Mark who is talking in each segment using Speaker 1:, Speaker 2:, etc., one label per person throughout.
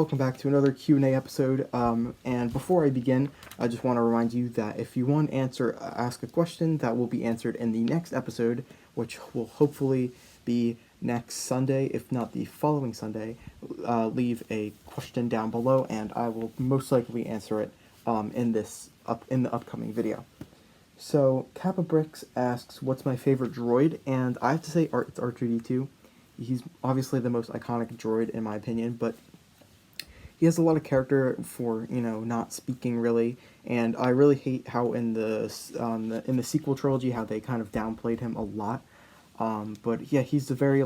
Speaker 1: welcome back to another Q&A episode. And before I begin, I just want to remind you that if you want to ask a question, that will be answered in the next episode, which will hopefully be next Sunday, if not the following Sunday. Leave a question down below, and I will most likely answer it in the upcoming video. So Kappa Bricks asks, "What's my favorite droid?" And I have to say, it's R2D2. He's obviously the most iconic droid in my opinion, but he has a lot of character for, not speaking really, and I really hate how in the sequel trilogy how they kind of downplayed him a lot. But yeah, he's a very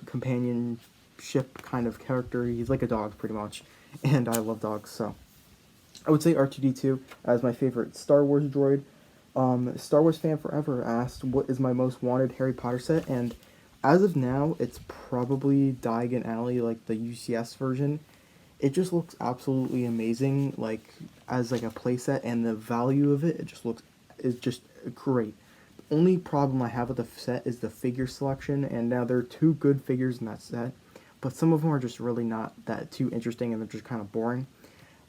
Speaker 1: companionship kind of character. He's like a dog pretty much, and I love dogs, so I would say R2D2 as my favorite Star Wars droid. Star Wars Fan Forever asked, "What is my most wanted Harry Potter set?" And as of now, it's probably Diagon Alley, like the UCS version. It just looks absolutely amazing, as a playset, and the value of it is just great. The only problem I have with the set is the figure selection, and now there are two good figures in that set, but some of them are just really not that too interesting, and they're just kind of boring.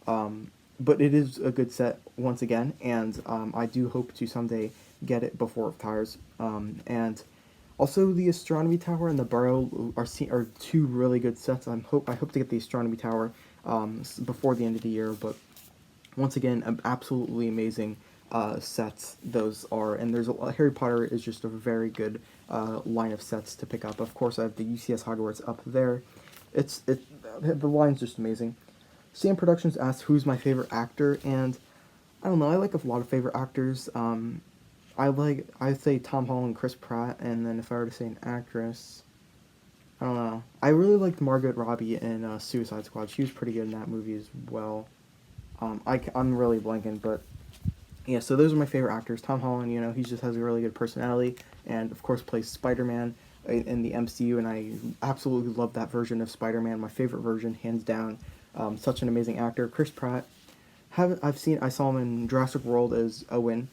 Speaker 1: But it is a good set once again, and I do hope to someday get it before it retires. And also, the Astronomy Tower and the Burrow are two really good sets. I hope to get the Astronomy Tower before the end of the year. But once again, absolutely amazing sets those are. And Harry Potter is just a very good line of sets to pick up. Of course, I have the UCS Hogwarts up there. The line's just amazing. Sam Productions asks, "Who's my favorite actor?" And I don't know. I like a lot of favorite actors. I'd say Tom Holland, Chris Pratt, and then if I were to say an actress, I don't know. I really liked Margot Robbie in Suicide Squad. She was pretty good in that movie as well. I'm really blanking, but yeah, so those are my favorite actors. Tom Holland, he just has a really good personality, and of course plays Spider-Man in the MCU, and I absolutely love that version of Spider-Man, my favorite version, hands down. Such an amazing actor. Chris Pratt, I saw him in Jurassic World as Owen.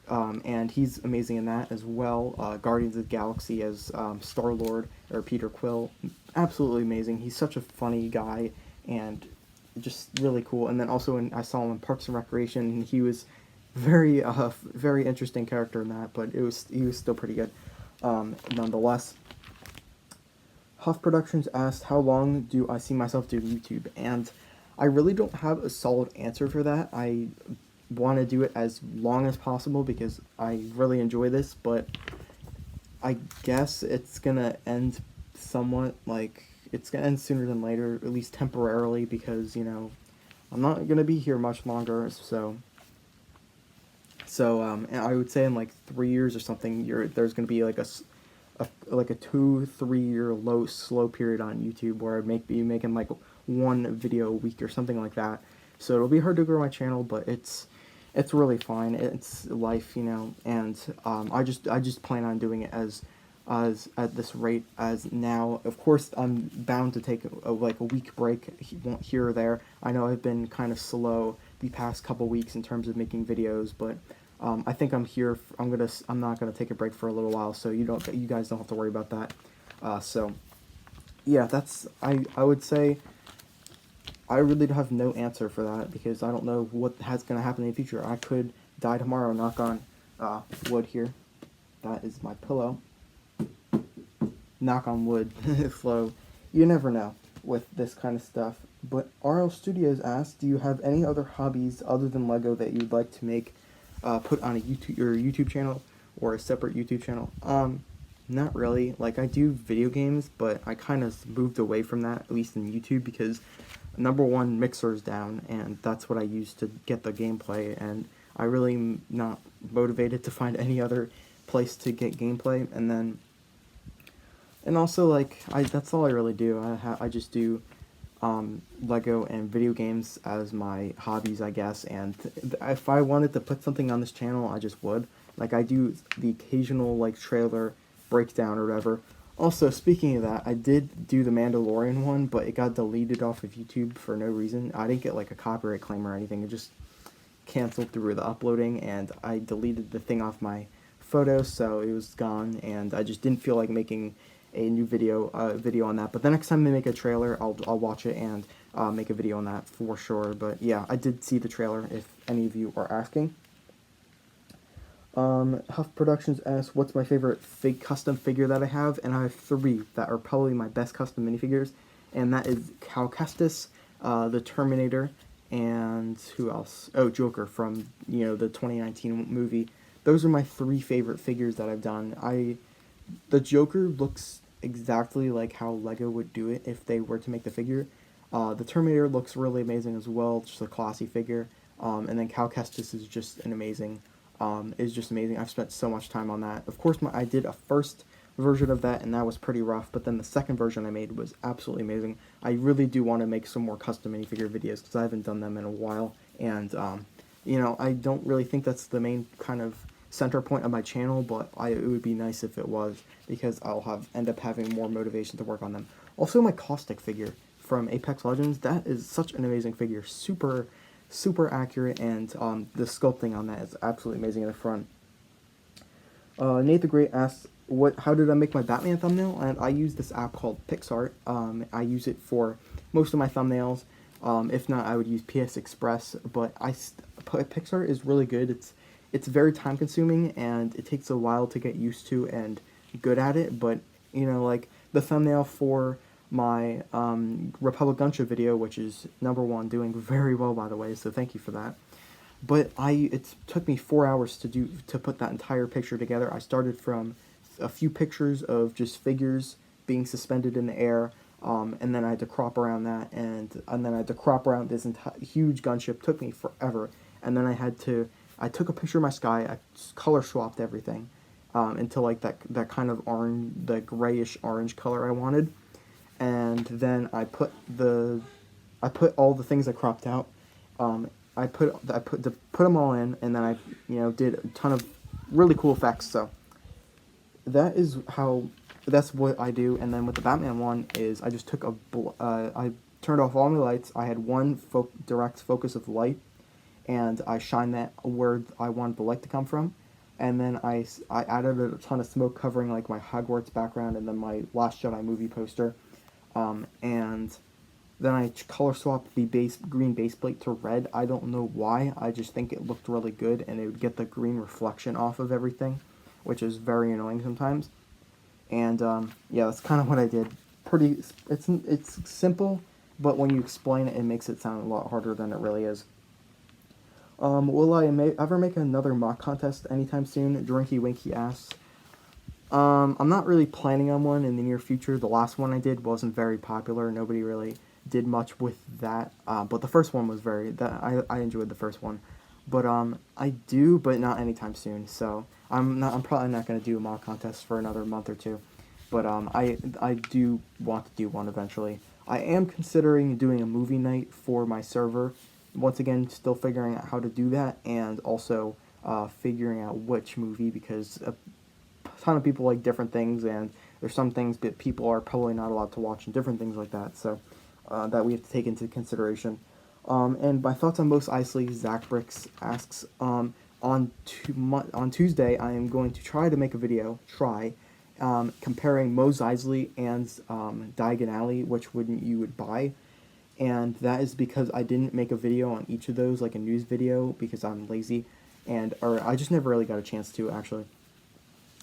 Speaker 1: And he's amazing in that as well. Guardians of the Galaxy as Star-Lord, or Peter Quill. Absolutely amazing. He's such a funny guy, and just really cool. And then also I saw him in Parks and Recreation, and he was very interesting character in that, but he was still pretty good nonetheless. Huff Productions asked, "How long do I see myself doing YouTube?" And I really don't have a solid answer for that. I want to do it as long as possible because I really enjoy this, but I guess it's gonna end somewhat, it's gonna end sooner than later, at least temporarily, because I'm not gonna be here much longer, so and I would say in 3 years or something, there's gonna be a 2-3 year slow period on YouTube where I'd be making one video a week or something like that. So it'll be hard to grow my channel, but it's really fine. It's life, and I just plan on doing it as at this rate as now. Of course, I'm bound to take a week break here or there. I know I've been kind of slow the past couple weeks in terms of making videos, but I think I'm here. I'm not gonna take a break for a little while, so you guys don't have to worry about that. So yeah, I would say I really have no answer for that because I don't know what going to happen in the future. I could die tomorrow, knock on wood here. That is my pillow. Knock on wood. So you never know with this kind of stuff. But RL Studios asked, "Do you have any other hobbies other than Lego that you'd like to make, put on your YouTube channel or a separate YouTube channel?" Not really. I do video games, but I kind of moved away from that, at least in YouTube, because number one, Mixer's down, and that's what I use to get the gameplay, and I really am not motivated to find any other place to get gameplay. And also that's all I really do. I just do Lego and video games as my hobbies, I guess, and if I wanted to put something on this channel, I just would. I do the occasional trailer breakdown or whatever. Also, speaking of that, I did do the Mandalorian one, but it got deleted off of YouTube for no reason. I didn't get a copyright claim or anything. It just canceled through the uploading, and I deleted the thing off my photos, so it was gone, and I just didn't feel like making a new video on that. But the next time they make a trailer, I'll watch it and make a video on that for sure. But yeah, I did see the trailer, if any of you are asking. Huff Productions asks, what's my favorite custom figure that I have? And I have 3 that are probably my best custom minifigures, and that is actorActress, the Terminator, and who else? Oh, Joker from, the 2019 movie. Those are my 3 favorite figures that I've done. The Joker looks exactly like how Lego would do it if they were to make the figure. The Terminator looks really amazing as well, just a classy figure. And then actorActress is just amazing. I've spent so much time on that. Of course, I did a first version of that, and that was pretty rough, but then the second version I made was absolutely amazing. I really do want to make some more custom minifigure videos, because I haven't done them in a while, and, I don't really think that's the main kind of center point of my channel, but it would be nice if it was, because I'll end up having more motivation to work on them. Also, my Caustic figure from Apex Legends, that is such an amazing figure, super accurate, and the sculpting on that is absolutely amazing in the front. Nate the Great asks, how did I make my Batman thumbnail? And I use this app called PixArt. I use it for most of my thumbnails. If not, I would use PS Express, but PixArt is really good. It's very time consuming, and it takes a while to get used to and good at it, but like the thumbnail for my Republic Gunship video, which is #1, doing very well, by the way, so thank you for that. But it took me 4 hours to put that entire picture together. I started from a few pictures of just figures being suspended in the air, and then I had to crop around that, and then I had to crop around this huge gunship. Took me forever, and then I took a picture of my sky. I color swapped everything into like that kind of orange, the grayish orange color I wanted. And then I put all the things I cropped out. I put them all in, and then I did a ton of really cool effects. So that's what I do. And then with the Batman one is I just took I turned off all my lights. I had one direct focus of light, and I shined that where I wanted the light to come from. And then I added a ton of smoke covering like my Hogwarts background and then my Last Jedi movie poster. And then I color swapped the green base plate to red. I don't know why. I just think it looked really good, and it would get the green reflection off of everything, which is very annoying sometimes. And yeah, that's kind of what I did. It's simple, but when you explain it, it makes it sound a lot harder than it really is. Will I ever make another mock contest anytime soon? Drinky Winky asks. I'm not really planning on one in the near future. The last one I did wasn't very popular. Nobody really did much with that. But the first one was I enjoyed the first one. But I do, but not anytime soon. So I'm probably not going to do a mock contest for another month or two. But I do want to do one eventually. I am considering doing a movie night for my server. Once again, still figuring out how to do that, and also figuring out which movie, because a ton of people like different things, and there's some things that people are probably not allowed to watch and different things like that, so that we have to take into consideration. And my thoughts on Mos Eisley, Zach Bricks asks, on Tuesday I am going to try to make a video, comparing Mos Eisley and Diagon Alley, which you would buy. And that is because I didn't make a video on each of those, like a news video, because I'm lazy, or I just never really got a chance to, actually.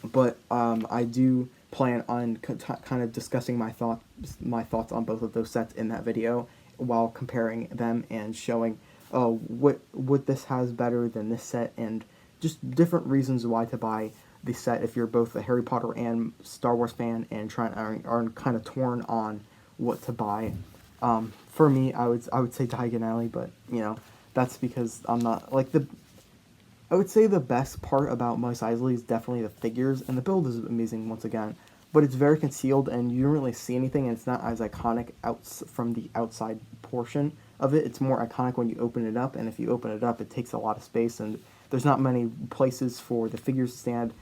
Speaker 1: But I do plan on kind of discussing my thoughts on both of those sets in that video, while comparing them and showing what this has better than this set, and just different reasons why to buy the set if you're both a Harry Potter and Star Wars fan and are kind of torn on what to buy. For me, I would say Diagon Alley, but that's because I'm not like I would say the best part about Mos Eisley is definitely the figures, and the build is amazing once again, but it's very concealed and you don't really see anything, and it's not as iconic from the outside portion of it. It's more iconic when you open it up, and if you open it up, it takes a lot of space, and there's not many places for the figures to stand.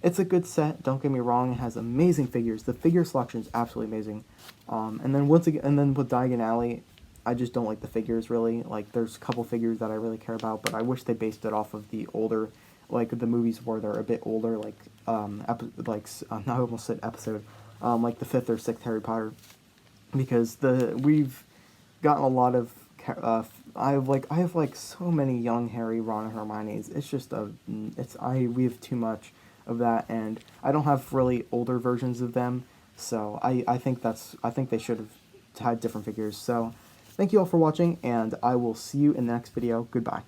Speaker 1: It's a good set, don't get me wrong. It has amazing figures. The figure selection is absolutely amazing. And then with Diagon Alley, I just don't like the figures, really. Like, there's a couple figures that I really care about, but I wish they based it off of the older, like the movies where they're a bit older, like I almost said episode, like the fifth or sixth Harry Potter, because we've gotten a lot of I have like so many young Harry, Ron, and Hermione's. It's just we have too much of that, and I don't have really older versions of them. So I think they should have had different figures. So thank you all for watching, and I will see you in the next video. Goodbye.